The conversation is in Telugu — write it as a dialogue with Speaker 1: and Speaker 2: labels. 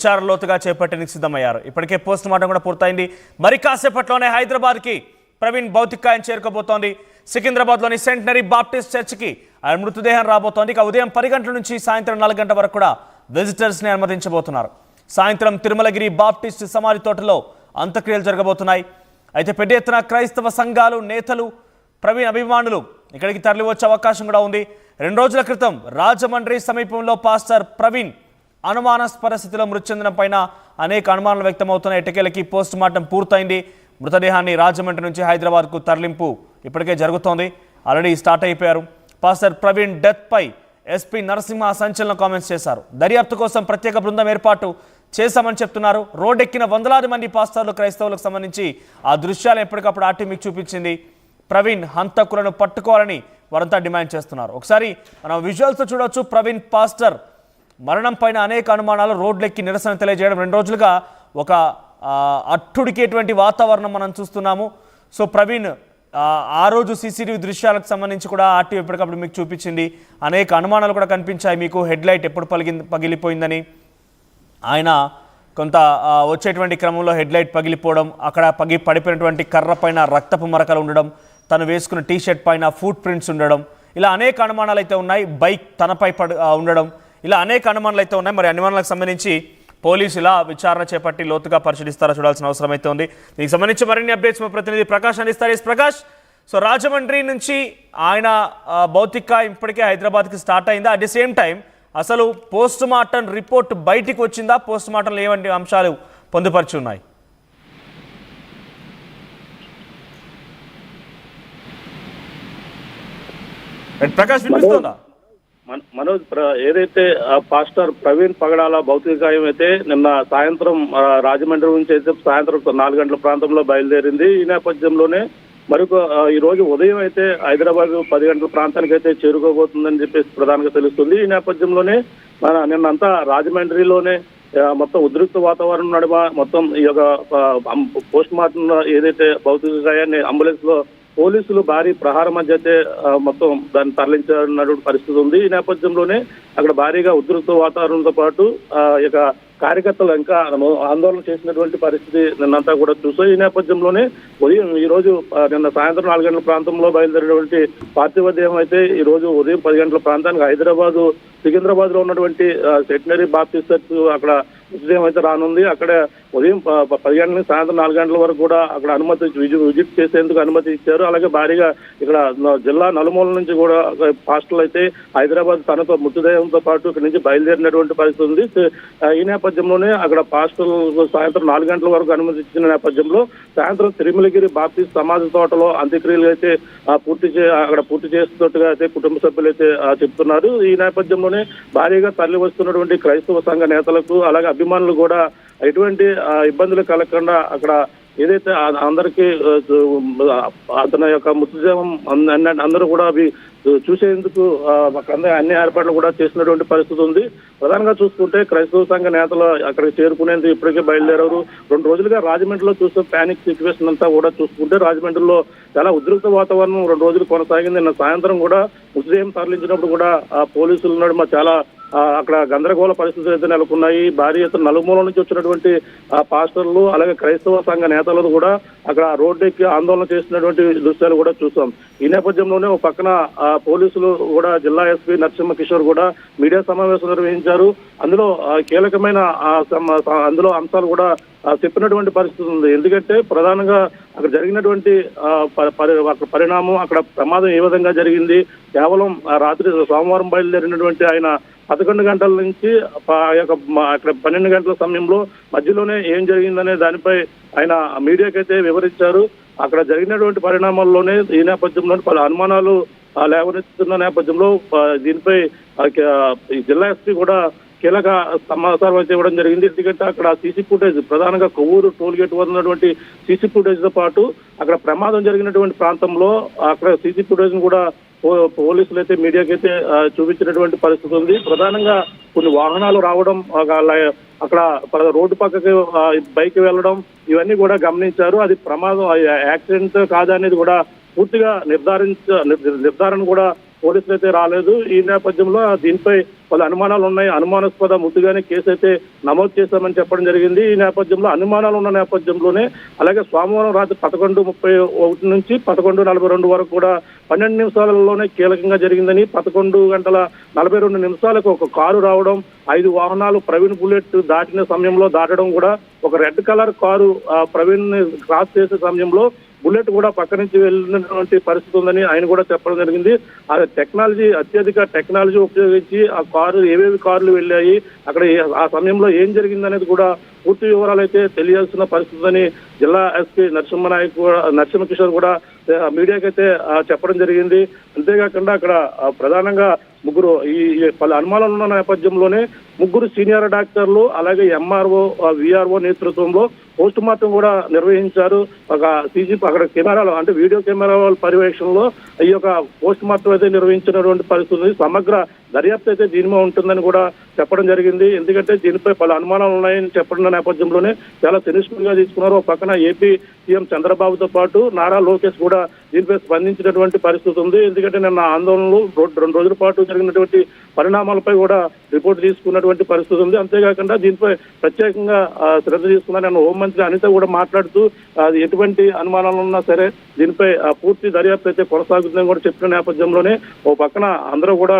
Speaker 1: విచారణ లోతుగా చేపట్టేందుకు సిద్ధమయ్యారు. ఇప్పటికే పోస్ట్ మార్టం కూడా పూర్తయింది. మరి కాసేపట్లోనే హైదరాబాద్కి ప్రవీణ్ భౌతికాయం చేరుకోబోతోంది. సికింద్రాబాద్లోని సెంటనరీ బాప్టిస్ట్ చర్చికి ఆయన మృతదేహం రాబోతోంది. ఇక ఉదయం 10 గంటల నుంచి సాయంత్రం 4 గంటల వరకు కూడా విజిటర్స్ని అనుమతించబోతున్నారు. సాయంత్రం తిరుమలగిరి బాప్టిస్ట్ సమాధి తోటలో అంత్యక్రియలు జరగబోతున్నాయి. అయితే పెద్ద ఎత్తున క్రైస్తవ సంఘాలు, నేతలు, ప్రవీణ్ అభిమానులు ఇక్కడికి తరలి వచ్చే అవకాశం కూడా ఉంది. 2 రోజుల క్రితం రాజమండ్రి సమీపంలో పాస్టర్ ప్రవీణ్ అనుమానాస్పద స్థితిలో మృతి చెందడం పైన అనేక అనుమానాలు వ్యక్తమవుతున్నాయి. ఎట్టకేలకి పోస్ట్ మార్టం పూర్తయింది. మృతదేహాన్ని రాజమండ్రి నుంచి హైదరాబాద్కు తరలింపు ఇప్పటికే జరుగుతోంది. ఆల్రెడీ స్టార్ట్ అయిపోయారు. పాస్టర్ ప్రవీణ్ డెత్ పై ఎస్పీ నరసింహ సంచలన కామెంట్స్ చేశారు. దర్యాప్తు కోసం ప్రత్యేక బృందం ఏర్పాటు చేశామని చెప్తున్నారు. రోడ్డెక్కిన వందలాది మంది పాస్టర్లు, క్రైస్తవులకు సంబంధించి ఆ దృశ్యాలు ఎప్పటికప్పుడు ఆర్టీ మీకు చూపించింది. ప్రవీణ్ హంతకులను పట్టుకోవాలని వారంతా డిమాండ్ చేస్తున్నారు. ఒకసారి మనం విజువల్స్ చూడవచ్చు. ప్రవీణ్ పాస్టర్ మరణం పైన అనేక అనుమానాలు, రోడ్లెక్కి నిరసన తెలియజేయడం. 2 రోజులుగా ఒక అట్టుడికేటువంటి వాతావరణం మనం చూస్తున్నాము. సో ప్రవీణ్ ఆ రోజు సీసీటీవీ దృశ్యాలకు సంబంధించి కూడా ఆర్టీవీ ఎప్పటికప్పుడు మీకు చూపించింది. అనేక అనుమానాలు కూడా కనిపించాయి మీకు. హెడ్లైట్ ఎప్పుడు పగిలిపోయిందని, ఆయన కొంత వచ్చేటువంటి క్రమంలో హెడ్లైట్ పగిలిపోవడం, అక్కడ పడిపోయినటువంటి కర్ర పైన రక్తపు మరకలు ఉండడం, తను వేసుకున్న టీషర్ట్ పైన ఫుట్ ప్రింట్స్ ఉండడం, ఇలా అనేక అనుమానాలు అయితే ఉన్నాయి. బైక్ తనపై ఉండడం, ఇలా అనేక అనుమానాలు అయితే ఉన్నాయి. మరి అనుమానాలకు సంబంధించి పోలీసు ఇలా విచారణ చేపట్టి లోతుగా పరిశీలిస్తారా చూడాల్సిన అవసరం అయితే ఉంది. దీనికి సంబంధించి మరిన్ని అప్డేట్స్ మా ప్రతినిధి ప్రకాష్ అందిస్తారు. ప్రకాష్, సో రాజమండ్రి నుంచి ఆయన భౌతిక ఇప్పటికే హైదరాబాద్కి స్టార్ట్ అయిందా? అట్ ది సేమ్ టైం అసలు పోస్ట్ మార్టం రిపోర్ట్ బయటికి వచ్చిందా? పోస్ట్ మార్టంలో ఏవంటి అంశాలు పొందుపరిచి ఉన్నాయి? ప్రకాష్ వినిపిస్తుందా?
Speaker 2: మనోజ్, ఏదైతే పాస్టర్ ప్రవీణ్ పగడాల భౌతిక గాయం అయితే నిన్న సాయంత్రం రాజమండ్రి నుంచి అయితే సాయంత్రం 4 గంటల ప్రాంతంలో బయలుదేరింది. ఈ నేపథ్యంలోనే ఈ రోజు ఉదయం అయితే హైదరాబాద్ 10 గంటల ప్రాంతానికి అయితే చేరుకోబోతుందని చెప్పేసి ప్రధానంగా తెలుస్తుంది. ఈ నేపథ్యంలోనే నిన్నంతా రాజమండ్రిలోనే మొత్తం ఉద్రిక్త వాతావరణం నడుమ మొత్తం ఈ యొక్క పోస్ట్ మార్టం ఏదైతే భౌతిక గాయాన్ని అంబులెన్స్ లో పోలీసులు భారీ ప్రహార మధ్య అయితే మొత్తం దాన్ని తరలించినటువంటి పరిస్థితి ఉంది. ఈ నేపథ్యంలోనే అక్కడ భారీగా ఉద్రిక్త వాతావరణంతో పాటు ఇక కార్యకర్తలు ఇంకా ఆందోళన చేసినటువంటి పరిస్థితి నిన్నంతా కూడా చూసాం. ఈ నేపథ్యంలోనే ఉదయం ఈ రోజు నిన్న సాయంత్రం 4 గంటల ప్రాంతంలో బయలుదేరినటువంటి పార్థివ దేహం అయితే ఈ రోజు ఉదయం 10 గంటల ప్రాంతానికి సికింద్రాబాద్ లో ఉన్నటువంటి సెంటనరీ బాప్టిస్ట్ చర్చ్ అక్కడ మృతదేహం అయితే రానుంది. అక్కడ ఉదయం 10 గంటల నుంచి సాయంత్రం 4 గంటల వరకు కూడా అక్కడ విజిట్ చేసేందుకు అనుమతి ఇచ్చారు. అలాగే భారీగా ఇక్కడ జిల్లా నలుమూల నుంచి కూడా పాస్టర్లు అయితే హైదరాబాద్ తనతో మృతదేహంతో పాటు ఇక్కడ నుంచి బయలుదేరినటువంటి పరిస్థితి ఉంది. ఈ నేపథ్యంలోనే అక్కడ పాస్టర్లు సాయంత్రం 4 గంటల వరకు అనుమతి ఇచ్చిన నేపథ్యంలో సాయంత్రం తిరుమలగిరి బాప్టిస్ట్ సమాధి తోటలో అంత్యక్రియలు అయితే పూర్తి చేస్తున్నట్టుగా అయితే కుటుంబ సభ్యులు అయితే చెప్తున్నారు. ఈ నేపథ్యంలోనే భారీగా తరలి వస్తున్నటువంటి క్రైస్తవ సంఘ నేతలకు అలాగే అభిమానులు కూడా ఎటువంటి ఇబ్బందులు కలగకుండా అక్కడ ఏదైతే అందరికీ అతని యొక్క మృతదేహం అందరూ కూడా అవి చూసేందుకు అక్కడ అన్ని ఏర్పాట్లు కూడా చేసినటువంటి పరిస్థితి ఉంది. ప్రధానంగా చూసుకుంటే క్రైస్తవ సంఘ నేతలు అక్కడికి చేరుకునేందుకు ఇప్పటికే బయలుదేరారు. 2 రోజులుగా రాజమండ్రిలో చూస్తే పానిక్ సిచ్యువేషన్ అంతా కూడా చూసుకుంటే రాజమండ్రిలో చాలా ఉద్రిక్త వాతావరణం 2 రోజులు కొనసాగింది. నిన్న సాయంత్రం కూడా మృతదేహం తరలించినప్పుడు కూడా పోలీసుల నడుమ చాలా అక్కడ గందరగోళ పరిస్థితులు అయితే నెలకొన్నాయి. భారీ ఎత్తున నలుమూల నుంచి వచ్చినటువంటి పాస్టర్లు అలాగే క్రైస్తవ సంఘ నేతలను కూడా అక్కడ రోడ్డెక్కి ఆందోళన చేసినటువంటి దృశ్యాలు కూడా చూసాం. ఈ నేపథ్యంలోనే ఒక పక్కన పోలీసులు కూడా జిల్లా ఎస్పీ నరసింహ కిషోర్ కూడా మీడియా సమావేశం నిర్వహించారు. అందులో కీలకమైన అంశాలు కూడా చెప్పినటువంటి పరిస్థితి ఉంది. ఎందుకంటే ప్రధానంగా అక్కడ జరిగినటువంటి పరిణామం, అక్కడ ప్రమాదం ఏ విధంగా జరిగింది, కేవలం రాత్రి సోమవారం బయలుదేరినటువంటి ఆయన 11 గంటల నుంచి అక్కడ 12 గంటల సమయంలో మధ్యలోనే ఏం జరిగిందనే దానిపై ఆయన మీడియాకైతే వివరించారు. అక్కడ జరిగినటువంటి పరిణామాల్లోనే ఈ నేపథ్యంలో పలు అనుమానాలు లేవనెత్తుతున్న నేపథ్యంలో దీనిపై జిల్లా ఎస్పీ కూడా కీలక సమాచారం అయితే ఇవ్వడం జరిగింది. ఎందుకంటే అక్కడ సీసీ ఫుటేజ్, ప్రధానంగా కొవ్వూరు టోల్ గేట్ వద్ద ఉన్నటువంటి సీసీ ఫుటేజ్ తో పాటు అక్కడ ప్రమాదం జరిగినటువంటి ప్రాంతంలో అక్కడ సీసీ ఫుటేజ్ కూడా పోలీసులు అయితే మీడియాకైతే చూపించినటువంటి పరిస్థితి ఉంది. ప్రధానంగా కొన్ని వాహనాలు రావడం, అక్కడ రోడ్డు పక్కకి బైక్ వెళ్ళడం, ఇవన్నీ కూడా గమనించారు. అది ప్రమాదం యాక్సిడెంట్ కాదనేది కూడా పూర్తిగా నిర్ధారణ కూడా పోలీసులు అయితే రాలేదు. ఈ నేపథ్యంలో దీనిపై పలు అనుమానాలు ఉన్నాయి. అనుమానాస్పద ముందుగానే కేసు అయితే నమోదు చేశామని చెప్పడం జరిగింది. ఈ నేపథ్యంలో అనుమానాలు ఉన్న నేపథ్యంలోనే అలాగే సోమవారం రాత్రి 11:31 నుంచి 11:42 వరకు కూడా 12 నిమిషాలలోనే కీలకంగా జరిగిందని, 11:42 ఒక కారు రావడం, 5 వాహనాలు ప్రవీణ్ బుల్లెట్ దాటిన సమయంలో దాటడం కూడా, ఒక red colour car Praveen cross చేసే సమయంలో బుల్లెట్ కూడా పక్క నుంచి వెళ్ళినటువంటి పరిస్థితి ఉందని ఆయన కూడా చెప్పడం జరిగింది. ఆ అత్యధిక టెక్నాలజీ ఉపయోగించి ఆ కారు ఏవేవి కార్లు వెళ్ళాయి, అక్కడ ఆ సమయంలో ఏం జరిగిందనేది కూడా పూర్తి వివరాలు అయితే తెలియాల్సిన పరిస్థితి అని జిల్లా ఎస్పీ నరసింహకిషోర్ కూడా మీడియాకి అయితే చెప్పడం జరిగింది. అంతేకాకుండా అక్కడ ప్రధానంగా ముగ్గురు ఈ పలు అనుమానాలు ఉన్న నేపథ్యంలోనే ముగ్గురు సీనియర్ డాక్టర్లు అలాగే ఎంఆర్ఓ విఆర్ఓ నేతృత్వంలో పోస్ట్ మార్టం కూడా నిర్వహించారు. ఒక అక్కడ కెమెరాలు అంటే వీడియో కెమెరాల పర్యవేక్షణలో ఈ యొక్క పోస్ట్ మార్టం అయితే నిర్వహించినటువంటి పరిస్థితి. సమగ్ర దర్యాప్తు అయితే దీనిలో ఉంటుందని కూడా చెప్పడం జరిగింది. ఎందుకంటే దీనిపై పలు అనుమానాలు ఉన్నాయని చెప్పడం నేపథ్యంలోనే చాలా సెన్సిటివ్ గా తీసుకున్నారు. ఒక పక్కన ఏపీ సీఎం చంద్రబాబుతో పాటు నారా లోకేష్ కూడా దీనిపై స్పందించినటువంటి పరిస్థితి ఉంది. ఎందుకంటే నిన్న ఆందోళనలు 2 రోజుల పాటు జరిగినటువంటి పరిణామాలపై కూడా రిపోర్ట్ తీసుకున్నటువంటి పరిస్థితి ఉంది. అంతేకాకుండా దీనిపై ప్రత్యేకంగా శ్రద్ధ తీసుకున్నారు. నేను హోంమంత్రి అనిత కూడా మాట్లాడుతూ ఎటువంటి అనుమానాలు ఉన్నా సరే దీనిపై పూర్తి దర్యాప్తు అయితే కొనసాగుతుందని కూడా చెప్పిన నేపథ్యంలోనే ఓ పక్కన అందరూ కూడా